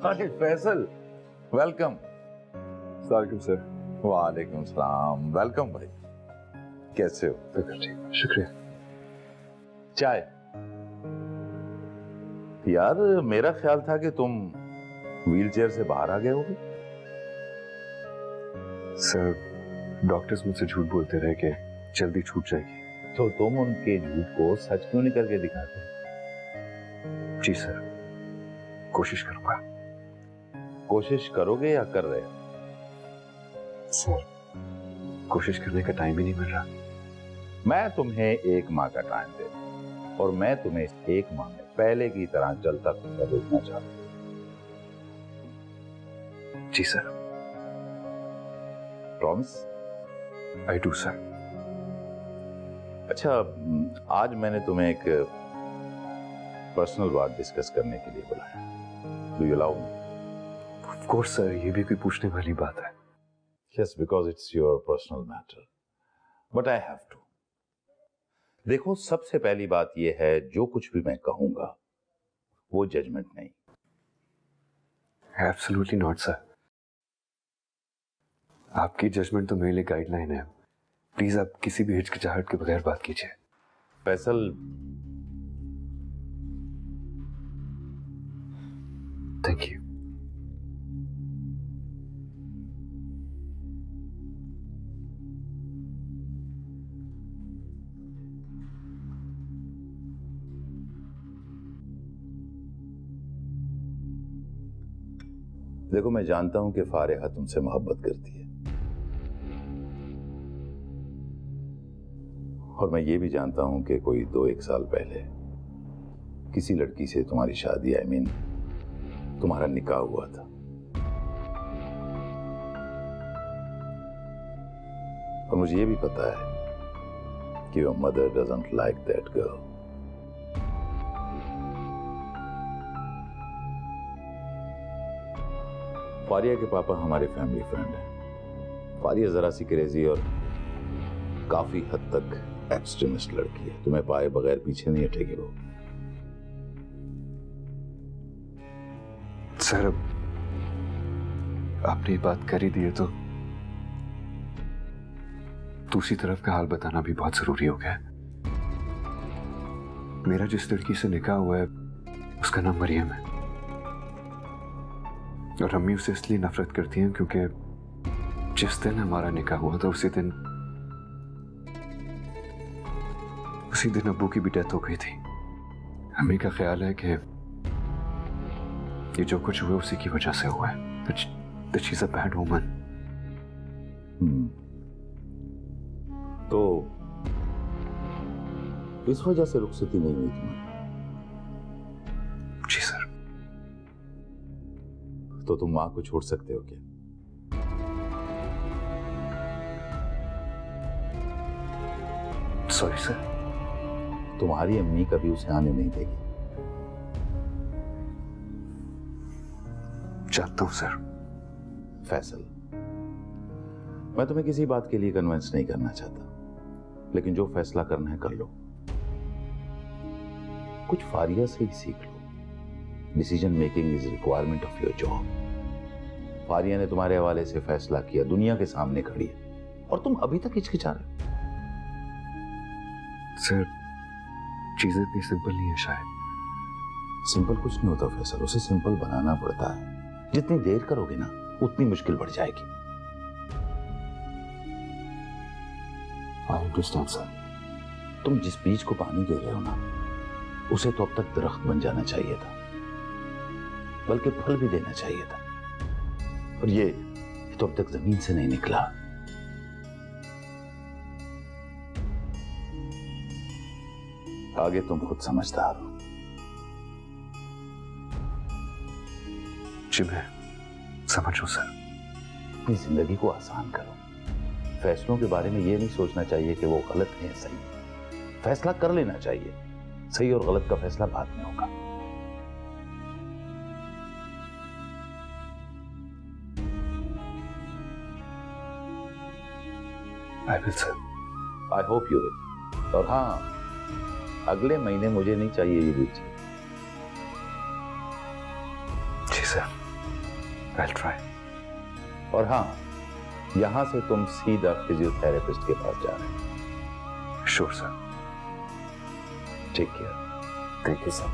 हाय Faisal, welcome. वालेकुम sir. वालेकुम सलाम, वेलकम भाई। कैसे हो? ठीक, शुक्रिया। चाय। यार मेरा ख्याल था कि तुम व्हीलचेयर से बाहर आ गए होगे। सर डॉक्टर्स मुझसे झूठ बोलते रहे कि जल्दी छूट जाएगी। तो तुम उनके झूठ को सच क्यों नहीं करके दिखाते? जी सर, कोशिश करूंगा। कोशिश करोगे या कर रहे हो? सर कोशिश करने का टाइम ही नहीं मिल रहा। मैं तुम्हें 1 माह का टाइम दे और मैं तुम्हें इस 1 माह में पहले की तरह चलता फिरता देखना चाहता हूं। जी sir. Promise? I do sir. अच्छा, आज मैंने तुम्हें एक पर्सनल बात डिस्कस करने के लिए बुलाया। Do you allow me? Of course sir, ये भी कोई पूछने वाली बात है। Yes, because it's your personal matter. But I have to. देखो, सबसे पहली बात यह है, जो कुछ भी मैं कहूंगा वो जजमेंट नहीं। Absolutely not sir. आपकी जजमेंट तो मेरे लिए गाइडलाइन है। प्लीज आप किसी भी हिचकिचाहट के बगैर बात कीजिए। Faisal, thank you. देखो मैं जानता हूं कि फारिहा तुमसे मोहब्बत करती है और मैं ये भी जानता हूं कि कोई 2-1 साल पहले किसी लड़की से तुम्हारी शादी, आई मीन तुम्हारा निकाह हुआ था। और मुझे ये भी पता है कि your mother doesn't like that girl. Faria के पापा हमारे फैमिली फ्रेंड हैं। फारिया जरा सी क्रेजी और काफी हद तक एक्सट्रीमिस्ट लड़की है। तुम्हें पाए बगैर पीछे नहीं हटेगी वो। सर अब आपने ये बात कर ही दी है तो दूसरी तरफ का हाल बताना भी बहुत जरूरी हो गया है। मेरा जिस लड़की से निकाह हुआ है उसका नाम मरियम है और अम्मी उससे इसलिए नफरत करती हैं क्योंकि जिस दिन हमारा निकाह हुआ था उसी दिन अब्बू की भी डेथ हो गई थी। अम्मी का ख्याल है कि ये जो कुछ हुआ उसी की वजह से हुआ है। That she's a bad woman. तो इस वजह से रुखसती नहीं हुई तुम्हारी? जी सर। तो तुम मां को छोड़ सकते हो क्या? Sorry sir. तुम्हारी अम्मी कभी उसे आने नहीं देगी। जानता हूं सर। फैसल, मैं तुम्हें किसी बात के लिए कन्विंस नहीं करना चाहता, लेकिन जो फैसला करना है कर लो। कुछ फारिया से ही सीख लो। Decision making is requirement of your job. Faria ने तुम्हारे हवाले से फैसला किया, दुनिया के सामने खड़ी है और तुम अभी तक हिचकिचा रहे हो। सर चीजें इतनी सिंपल नहीं है शायद। सिंपल कुछ नहीं होता फैसल, उसे सिंपल बनाना पड़ता है। जितनी देर करोगे ना उतनी मुश्किल बढ़ जाएगी। I understand sir. तुम जिस बीज को पानी दे रहे हो ना, उसे तो अब तक दरख्त बन जाना चाहिए था, बल्कि फल भी देना चाहिए था, और ये तो अब तक जमीन से नहीं निकला। आगे तुम खुद समझदार हो। जी मैं समझू सर। अपनी जिंदगी को आसान करो। फैसलों के बारे में यह नहीं सोचना चाहिए कि वो गलत है या सही। फैसला कर लेना चाहिए। सही और गलत का फैसला बाद में होगा। I will sir. I hope you will. और हाँ, अगले महीने मुझे नहीं चाहिए ये बीच। जी सर। I'll try. और हाँ, यहां से तुम सीधा फिजियोथेरेपिस्ट के पास जा रहे हो। Sure, sir. Take care. Thank you, sir.